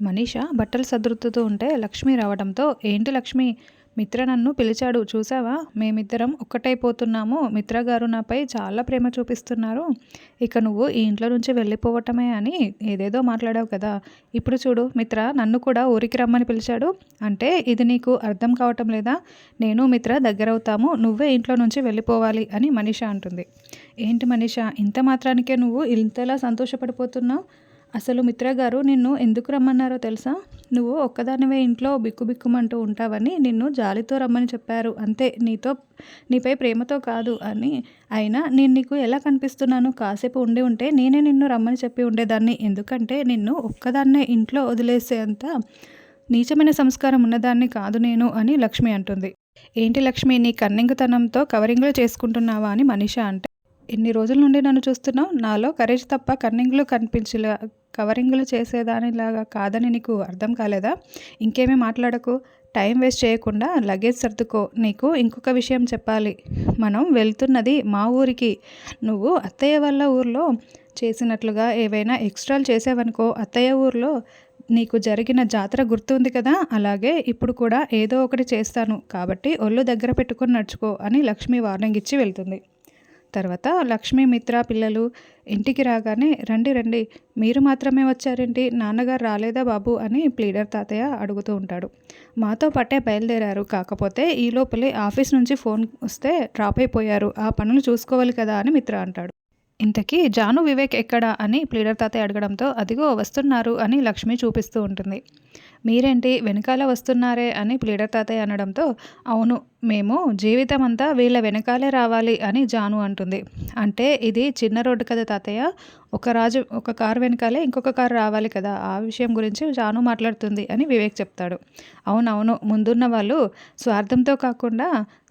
మనీష బట్టలు సర్దుతూ ఉంటే లక్ష్మి రావడంతో, ఏంటి లక్ష్మి, మిత్ర నన్ను పిలిచాడు చూసావా, మేమిద్దరం ఒక్కటైపోతున్నాము, మిత్ర గారు నాపై చాలా ప్రేమ చూపిస్తున్నారు, ఇక నువ్వు ఈ ఇంట్లో నుంచి వెళ్ళిపోవటమే అని ఏదేదో మాట్లాడావు కదా, ఇప్పుడు చూడు మిత్ర నన్ను కూడా ఊరికి రమ్మని పిలిచాడు అంటే ఇది నీకు అర్థం కావటం లేదా, నేను మిత్ర దగ్గరవుతాము, నువ్వే ఇంట్లో నుంచి వెళ్ళిపోవాలి అని మనీష అంటుంది. ఏంటి మనీష, ఇంత మాత్రానికే నువ్వు ఇంతలా సంతోషపడిపోతున్నావు, అసలు మిత్ర గారు నిన్ను ఎందుకు రమ్మన్నారో తెలుసా, నువ్వు ఒక్కదానివే ఇంట్లో బిక్కుబిక్కుమంటూ ఉంటావని నిన్ను జాలితో రమ్మని చెప్పారు అంతే, నీపై ప్రేమతో కాదు అని. అయినా నేను నీకు ఎలా కనిపిస్తున్నాను, కాసేపు ఉండి ఉంటే నేనే నిన్ను రమ్మని చెప్పి ఉండేదాన్ని, ఎందుకంటే నిన్ను ఒక్కదాన్నే ఇంట్లో వదిలేసేంత నీచమైన సంస్కారం ఉన్నదాన్ని కాదు నేను అని లక్ష్మి అంటుంది. ఏంటి లక్ష్మి, నీ కన్నింగుతనంతో కవరింగ్లు చేసుకుంటున్నావా అని మనీష అంటే, ఎన్ని రోజుల నుండి నన్ను చూస్తున్నావు, నాలో కరేజ్ తప్ప కన్నింగ్లు కనిపించలే, కవరింగ్లు చేసేదానిలాగా కాదని నీకు అర్థం కాలేదా, ఇంకేమీ మాట్లాడకు, టైం వేస్ట్ చేయకుండా లగేజ్ సర్దుకో, నీకు ఇంకొక విషయం చెప్పాలి, మనం వెళ్తున్నది మా ఊరికి, నువ్వు అత్తయ్య వాళ్ళ ఊర్లో చేసినట్లుగా ఏవైనా ఎక్స్ట్రాలు చేసావనుకో, అత్తయ్య ఊర్లో నీకు జరిగిన జాతర గుర్తుంది కదా, అలాగే ఇప్పుడు కూడా ఏదో ఒకటి చేస్తాను, కాబట్టి ఒళ్ళు దగ్గర పెట్టుకొని నడుచుకో అని లక్ష్మి వార్నింగ్ ఇచ్చి వెళ్తుంది. తర్వాత లక్ష్మి, మిత్ర పిల్లలు ఇంటికి రాగానే, రండి రండి, మీరు మాత్రమే వచ్చారేంటి, నాన్నగారు రాలేదా బాబు అని ప్లీడర్ తాతయ్య అడుగుతూ ఉంటాడు. మాతో పట్టే బయలుదేరారు, కాకపోతే ఈ లోపలే ఆఫీస్ నుంచి ఫోన్ వస్తే డ్రాప్ అయిపోయారు, ఆ పనులు చూసుకోవాలి కదా అని మిత్ర అంటాడు. ఇంతకీ జాను, వివేక్ ఎక్కడా అని ప్లీడర్ తాతయ్య అడగడంతో, అదిగో వస్తున్నారు అని లక్ష్మి చూపిస్తూ ఉంటుంది. మీరేంటి వెనకాల వస్తున్నారే అని ప్లీడర్ తాతయ్య అనడంతో, అవును, మేము జీవితం అంతా వీళ్ళ వెనకాలే రావాలి అని జాను అంటుంది. అంటే ఇది చిన్న రోడ్డు కదా తాతయ్య, ఒక కారు వెనకాలే ఇంకొక కారు రావాలి కదా, ఆ విషయం గురించి జాను మాట్లాడుతుంది అని వివేక్ చెప్తాడు. అవునవును, ముందున్న వాళ్ళు స్వార్థంతో కాకుండా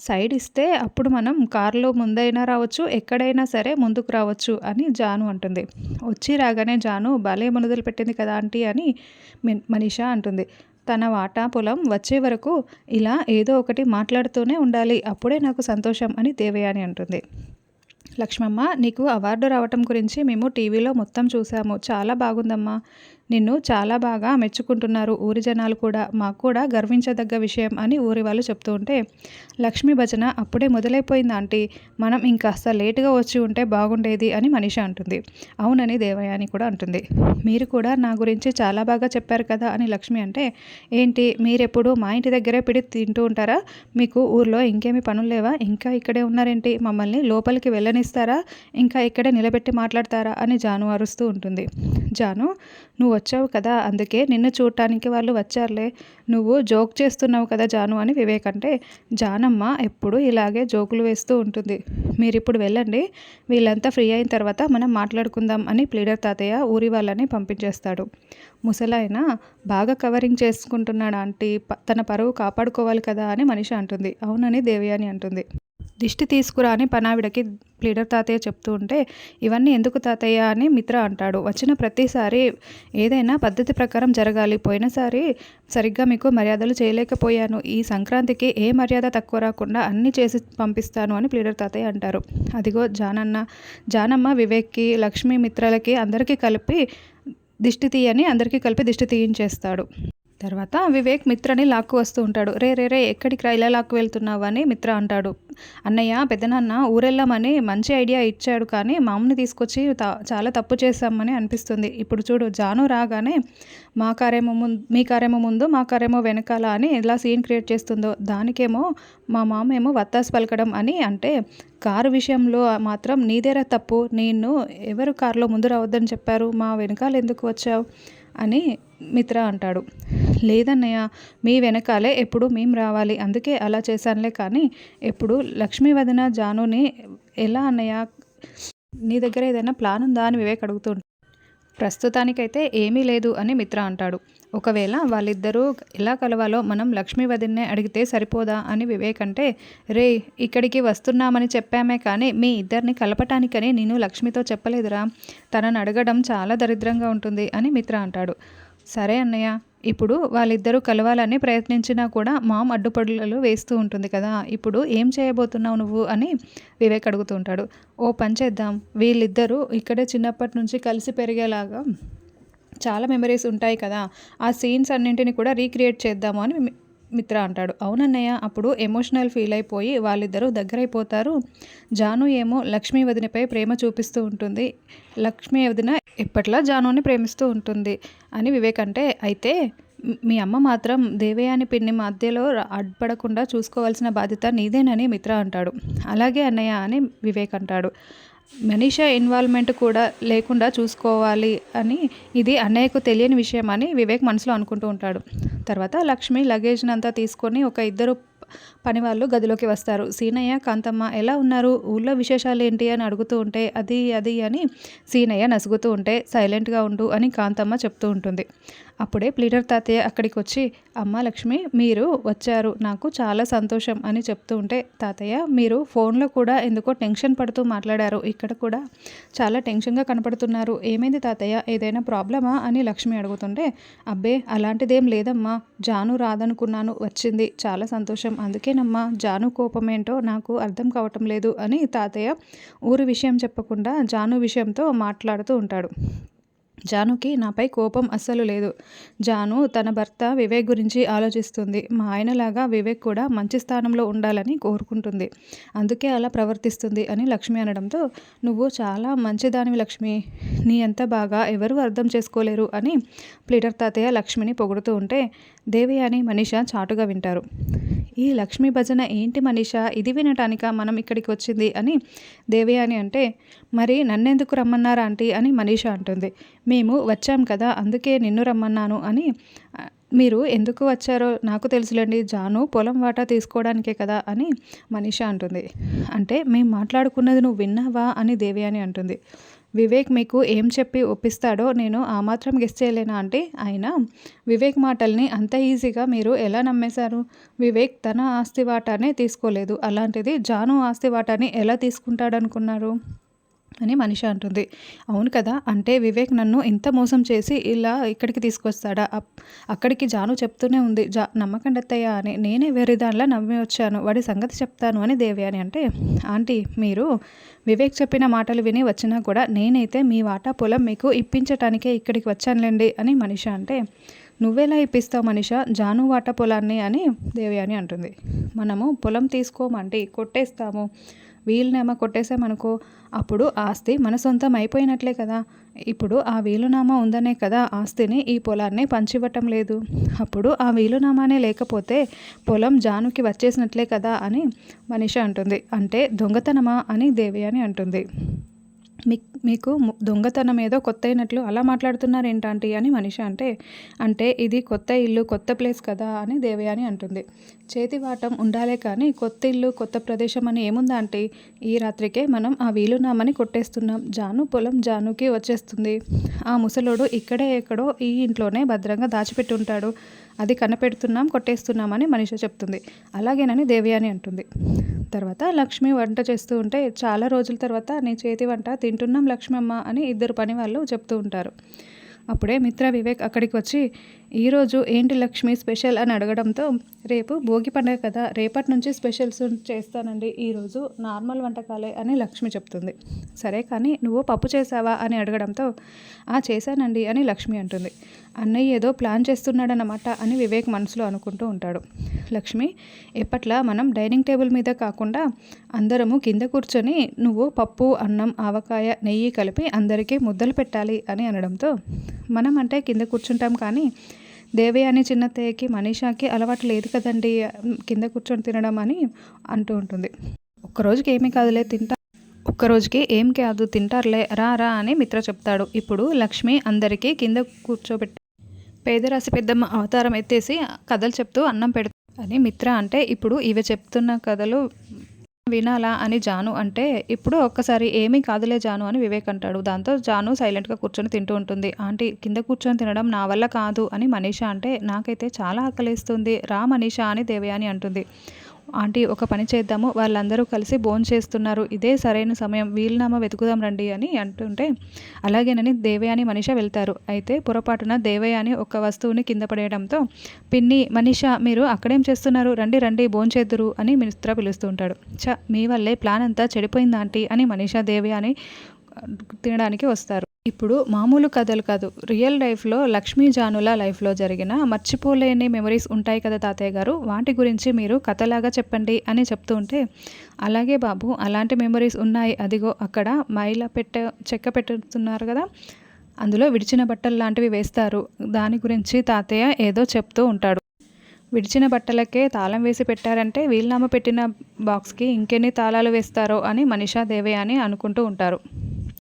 సైడ్ ఇస్తే అప్పుడు మనం కారులో ముందైనా రావచ్చు, ఎక్కడైనా సరే ముందుకు రావచ్చు అని జాను అంటుంది. వచ్చి రాగానే జాను భలే మొదలు పెట్టింది కదా ఆంటీ అని మనీష అంటుంది. తన వాటా పొలం వచ్చే వరకు ఇలా ఏదో ఒకటి మాట్లాడుతూనే ఉండాలి, అప్పుడే నాకు సంతోషం అని దేవయాని అంటుంది. లక్ష్మమ్మ, నీకు అవార్డు రావటం గురించి మేము టీవీలో మొత్తం చూసాము, చాలా బాగుందమ్మా, నిన్ను చాలా బాగా మెచ్చుకుంటున్నారు ఊరి జనాలు కూడా, మాకు కూడా గర్వించదగ్గ విషయం అని ఊరి వాళ్ళు చెప్తూ ఉంటే, లక్ష్మీ భజన అప్పుడే మొదలైపోయింది ఆంటీ, మనం ఇంకాస్త లేటుగా వచ్చి ఉంటే బాగుండేది అని మనీష అంటుంది. అవునని దేవయాని కూడా అంటుంది. మీరు కూడా నా గురించి చాలా బాగా చెప్పారు కదా అని లక్ష్మి అంటే, ఏంటి మీరెప్పుడు మా ఇంటి దగ్గరే పిడి తింటూ ఉంటారా, మీకు ఊర్లో ఇంకేమి పనులు లేవా, ఇంకా ఇక్కడే ఉన్నారేంటి, మమ్మల్ని లోపలికి వెళ్ళనిస్తారా, ఇంకా ఇక్కడే నిలబెట్టి మాట్లాడతారా అని జాను అరుస్తూ ఉంటుంది. జాను, నువ్వు వచ్చావు కదా అందుకే నిన్ను చూడటానికి వాళ్ళు వచ్చారులే, నువ్వు జోక్ చేస్తున్నావు కదా జాను అని వివేక్ అంటే, జానమ్మ ఎప్పుడు ఇలాగే జోకులు వేస్తూ ఉంటుంది, మీరిప్పుడు వెళ్ళండి, వీళ్ళంతా ఫ్రీ అయిన తర్వాత మనం మాట్లాడుకుందాం అని ప్లీడర్ తాతయ్య ఊరి వాళ్ళని పంపించేస్తాడు. ముసలాయన బాగా కవరింగ్ చేసుకుంటున్నాడు ఆంటీ, తన పరువు కాపాడుకోవాలి కదా అని మనీష అంటుంది. అవునని దేవయాని అంటుంది. దిష్టి తీసుకురా అని పనావిడకి ప్లీడర్ తాతయ్య చెప్తూ ఉంటే, ఇవన్నీ ఎందుకు తాతయ్య అని మిత్ర అంటాడు. వచ్చిన ప్రతిసారి ఏదైనా పద్ధతి ప్రకారం జరగాలి, పోయినసారి సరిగ్గా మీకు మర్యాదలు చేయలేకపోయాను, ఈ సంక్రాంతికి ఏ మర్యాద తక్కువ రాకుండా అన్నీ చేసి పంపిస్తాను అని ప్లీడర్ తాతయ్య అంటారు. అదిగో జానమ్మ వివేక్కి, లక్ష్మీ, మిత్రలకి అందరికీ కలిపి అందరికీ కలిపి దిష్టి తీయించేస్తాడు. తర్వాత వివేక్ మిత్రని లాక్కు వస్తూ ఉంటాడు. రే రే రే ఎక్కడికి రా, ఇలా లాక్కు వెళ్తున్నావు అని మిత్ర అంటాడు. అన్నయ్య, పెద్దనాన్న ఊరెళ్ళమని మంచి ఐడియా ఇచ్చాడు, కానీ మామని తీసుకొచ్చి చాలా తప్పు చేశామని అనిపిస్తుంది, ఇప్పుడు చూడు జాను రాగానే మీ కారేమో ముందు మా కారేమో వెనకాల అని ఎలా సీన్ క్రియేట్ చేస్తుందో, దానికేమో మా మామ ఏమో వత్తాసు పలకడం అని అంటే, కారు విషయంలో మాత్రం నీదేరా తప్పు, నేను ఎవరు కారులో ముందు రావద్దని చెప్పారు, మా వెనకాల ఎందుకు వచ్చావు అని మిత్ర అంటాడు. లేదన్నయ్య, మీ వెనకాలే ఎప్పుడు మేము రావాలి, అందుకే అలా చేశానులే, కానీ ఎప్పుడు లక్ష్మీ వదిన జానుని ఎలా అన్నయ్య, నీ దగ్గర ఏదైనా ప్లాన్ ఉందా అని వివేక్ అడుగుతూ ఉంటాడు. ప్రస్తుతానికైతే ఏమీ లేదు అని మిత్ర అంటాడు. ఒకవేళ వాళ్ళిద్దరూ ఎలా కలవాలో మనం లక్ష్మీ వదిన్నే అడిగితే సరిపోదా అని వివేక్ అంటే, రే ఇక్కడికి వస్తున్నామని చెప్పామే కానీ మీ ఇద్దరిని కలపటానికని నేను లక్ష్మితో చెప్పలేదురా, తనని అడగడం చాలా దరిద్రంగా ఉంటుంది అని మిత్ర అంటాడు. సరే అన్నయ్య, ఇప్పుడు వాళ్ళిద్దరూ కలవాలని ప్రయత్నించినా కూడా మామ్ అడ్డుపడులు వేస్తూ ఉంటుంది కదా, ఇప్పుడు ఏం చేయబోతున్నావు నువ్వు అని వివేక్ అడుగుతూ ఉంటాడు. ఓ పని చేద్దాం, వీళ్ళిద్దరూ ఇక్కడే చిన్నప్పటి నుంచి కలిసి పెరిగేలాగా చాలా మెమరీస్ ఉంటాయి కదా! ఆ సీన్స్ అన్నింటిని కూడా రీక్రియేట్ చేద్దాము అని మిత్ర అంటాడు. అవునన్నయ్య. అప్పుడు ఎమోషనల్ ఫీల్ అయిపోయి వాళ్ళిద్దరూ దగ్గరైపోతారు. జాను ఏమో లక్ష్మీ వదినపై ప్రేమ చూపిస్తూ ఉంటుంది. లక్ష్మీ వదిన ఎప్పట్లా జానుని ప్రేమిస్తూ ఉంటుంది అని వివేక్ అంటే, అయితే మీ అమ్మ మాత్రం దేవయాని పిన్ని మధ్యలో అడ్పడకుండా చూసుకోవాల్సిన బాధ్యత నీదేనని మిత్ర అంటాడు. అలాగే అన్నయ్య అని వివేక్ అంటాడు. మనీషా ఇన్వాల్వ్మెంట్ కూడా లేకుండా చూసుకోవాలి అని ఇది అన్నయ్యకు తెలియని విషయం అని వివేక్ మనసులో అనుకుంటూ ఉంటాడు. తర్వాత లక్ష్మి లగేజ్నంతా తీసుకొని ఒక ఇద్దరు పనివాళ్ళు గదిలోకి వస్తారు. సీనయ్య, కాంతమ్మ ఎలా ఉన్నారు, ఊళ్ళో విశేషాలు ఏంటి అని అడుగుతూ ఉంటే అది అని సీనయ్య నసుగుతూ ఉంటే సైలెంట్గా ఉండు అని కాంతమ్మ చెప్తూ ఉంటుంది. అప్పుడే ప్లీడర్ తాతయ్య అక్కడికి వచ్చి, అమ్మ లక్ష్మి మీరు వచ్చారు, నాకు చాలా సంతోషం అని చెప్తూ ఉంటే, తాతయ్య మీరు ఫోన్లో కూడా ఎందుకో టెన్షన్ పడుతూ మాట్లాడారు, ఇక్కడ కూడా చాలా టెన్షన్గా కనపడుతున్నారు, ఏమైంది తాతయ్య, ఏదైనా ప్రాబ్లమా అని లక్ష్మి అడుగుతుంటే, అబ్బే అలాంటిదేం లేదమ్మా, జాను రాదనుకున్నాను, వచ్చింది, చాలా సంతోషం, అందుకేనమ్మా, జాను కోపం ఏంటో నాకు అర్థం కావటం లేదు అని తాతయ్య ఊరి విషయం చెప్పకుండా జాను విషయంతో మాట్లాడుతూ ఉంటాడు. జానుకి నాపై కోపం అస్సలు లేదు. జాను తన భర్త వివేక్ గురించి ఆలోచిస్తుంది. మా ఆయనలాగా వివేక్ కూడా మంచి స్థానంలో ఉండాలని కోరుకుంటుంది. అందుకే అలా ప్రవర్తిస్తుంది అని లక్ష్మి అనడంతో, నువ్వు చాలా మంచిదానివి లక్ష్మి, నీ అంత బాగా ఎవరూ అర్థం చేసుకోలేరు అని ప్లీడర్ తాతయ్య లక్ష్మిని పొగుడుతూ ఉంటే దేవయాని, మనీషా చాటుగా వింటారు. ఈ లక్ష్మీ భజన ఏంటి మనీషా, ఇది వినటానికా మనం ఇక్కడికి వచ్చింది అని దేవయాని అంటే, మరి నన్నెందుకు రమ్మన్నారా ఆంటీ అని మనీషా అంటుంది. మేము వచ్చాం కదా అందుకే నిన్ను రమ్మన్నాను అని. మీరు ఎందుకు వచ్చారో నాకు తెలుసులేండి, జాను పొలం వాటా తీసుకోవడానికే కదా అని మనీషా అంటుంది. అంటే మేము మాట్లాడుకున్నది నువ్వు విన్నావా అని దేవయాని అంటుంది. వివేక్ మీకు ఏం చెప్పి ఒప్పిస్తాడో నేను ఆ మాత్రం గెస్ చేయలేనా అంటే, అయినా వివేక్ మాటల్ని అంత ఈజీగా మీరు ఎలా నమ్మేశారు, వివేక్ తన ఆస్తి వాటానే తీసుకోలేదు, అలాంటిది జాను ఆస్తి వాటాని ఎలా తీసుకుంటాడనుకున్నారు అని మనీషా అంటుంది. అవును కదా, అంటే వివేక్ నన్ను ఇంత మోసం చేసి ఇలా ఇక్కడికి తీసుకొస్తాడా, అక్కడికి జాను చెప్తూనే ఉంది నమ్మకండి అత్తయ్య అని, నేనే వేరే దానిలా నమ్మి వచ్చాను, వాడి సంగతి చెప్తాను అని దేవయాని అంటే, ఆంటీ మీరు వివేక్ చెప్పిన మాటలు విని వచ్చినా కూడా నేనైతే మీ వాటా పొలం మీకు ఇప్పించటానికే ఇక్కడికి వచ్చానులేండి అని మనీషా అంటే, నువ్వెలా ఇప్పిస్తావు మనీషా జాను వాటా పొలాన్ని అని దేవయాని అంటుంది. మనము పొలం తీసుకోమంటే కొట్టేస్తాము, వీలునామా కొట్టేసామనుకో అప్పుడు ఆస్తి మన సొంతం అయిపోయినట్లే కదా, ఇప్పుడు ఆ వీలునామా ఉందనే కదా ఆస్తిని ఈ పొలాన్ని పంచివ్వటం లేదు, అప్పుడు ఆ వీలునామానే లేకపోతే పొలం జానుకి వచ్చేసినట్లే కదా అని మనీషా అంటుంది. అంటే దొంగతనమా అని దేవయాని అంటుంది. మీకు దొంగతనం ఏదో కొత్త అయినట్లు అలా మాట్లాడుతున్నారు ఏంటంటీ అని మనీషా అంటే, అంటే ఇది కొత్త ఇల్లు కొత్త ప్లేస్ కదా అని దేవయాని అంటుంది. చేతివాటం ఉండాలే కానీ కొత్త ఇల్లు కొత్త ప్రదేశం అని ఏముందా ఆంటీ, ఈ రాత్రికే మనం ఆ వీలునామాని కొట్టేస్తున్నాం, జాను పొలం జానుకి వచ్చేస్తుంది, ఆ ముసలోడు ఇక్కడే ఎక్కడో ఈ ఇంట్లోనే భద్రంగా దాచిపెట్టి ఉంటాడు, అది కనిపెడుతున్నాం కొట్టేస్తున్నామని మనీషా చెప్తుంది. అలాగేనని దేవయాని అంటుంది. తర్వాత లక్ష్మి వంట చేస్తూ ఉంటే, చాలా రోజుల తర్వాత నీ చేతి వంట తింటున్నాం లక్ష్మమ్మ అని ఇద్దరు పని వాళ్ళు చెప్తూ ఉంటారు. అప్పుడే మిత్ర వివేక్ అక్కడికి వచ్చి, ఈరోజు ఏంటి లక్ష్మి స్పెషల్ అని అడగడంతో, రేపు భోగి పండుగ కదా రేపటి నుంచి స్పెషల్స్ చేస్తానండి, ఈరోజు నార్మల్ వంటకాలే అని లక్ష్మి చెప్తుంది. సరే కానీ నువ్వు పప్పు చేసావా అని అడగడంతో, చేశానండి అని లక్ష్మి అంటుంది. అన్నయ్య ఏదో ప్లాన్ చేస్తున్నాడన్నమాట అని వివేక్ మనసులో అనుకుంటూ ఉంటాడు. లక్ష్మి, ఎప్పట్లా మనం డైనింగ్ టేబుల్ మీద కాకుండా అందరము కింద కూర్చొని నువ్వు పప్పు, అన్నం, ఆవకాయ, నెయ్యి కలిపి అందరికీ ముద్దలు పెట్టాలి అని అనడంతో, మనం అంటే కింద కూర్చుంటాం కానీ దేవయాని చిన్నత్తయ్యకి మనీషాకి అలవాటు లేదు కదండి కింద కూర్చొని తినడం అని అంటూ ఉంటుంది. ఒక్కరోజుకి ఏమీ కాదులే ఒక్కరోజుకి ఏం కాదు తింటారులే రా రా అని మిత్ర చెప్తాడు. ఇప్పుడు లక్ష్మి అందరికీ కింద కూర్చోబెట్టి పేదరాశి పెద్దమ్మ అవతారం ఎత్తేసి కథలు చెప్తూ అన్నం పెడతా అని మిత్ర అంటే, ఇప్పుడు ఇవి చెప్తున్న కథలు వినాలా అని జాను అంటే, ఇప్పుడు ఒక్కసారి ఏమీ కాదులే జాను అని వివేక్ అంటాడు. దాంతో జాను సైలెంట్గా కూర్చొని తింటూ ఉంటుంది. ఆంటీ కింద కూర్చొని తినడం నా వల్ల కాదు అని మనీషా అంటే, నాకైతే చాలా ఆకలిస్తుంది రా మనీషా అని దేవయాని అంటుంది. ఆంటీ ఒక పని చేద్దాము, వాళ్ళందరూ కలిసి భోంచేస్తున్నారు, ఇదే సరైన సమయం, వీలునామా వెతుకుదాం రండి అని అంటుంటే, అలాగేనని దేవయాని మనీషా వెళ్తారు. అయితే పొరపాటున దేవయాని ఒక వస్తువుని కింద పడేయడంతో, పిన్ని మనీషా మీరు అక్కడేం చేస్తున్నారు, రండి రండి భోంచేద్దురు అని మిత్ర పిలుస్తూ ఉంటాడు. మీ వల్లే ప్లాన్ అంతా చెడిపోయిందా ఆంటీ అని మనీషా దేవయాని తినడానికి వస్తారు. ఇప్పుడు మామూలు కథలు కాదు. రియల్ లైఫ్‌లో లక్ష్మీ జానుల లైఫ్‌లో జరిగిన మర్చిపోలేని మెమోరీస్ ఉంటాయి కదా తాతయ్య గారు! వాటి గురించి మీరు కథలాగా చెప్పండి అని చెప్తూ ఉంటే, అలాగే బాబు అలాంటి మెమోరీస్ ఉన్నాయి. అదిగో అక్కడ మైల పెట్టె చెక్క పెట్టుతున్నారు కదా! అందులో విడిచిన బట్టలు లాంటివి వేస్తారు. దాని గురించి తాతయ్య ఏదో చెప్తూ ఉంటాడు. విడిచిన బట్టలకే తాళం వేసి పెట్టారంటే వీలునామా పెట్టిన బాక్స్‌కి ఇంకెన్ని తాళాలు వేస్తారో అని మనీషా, దేవయాని అనుకుంటూ ఉంటారు.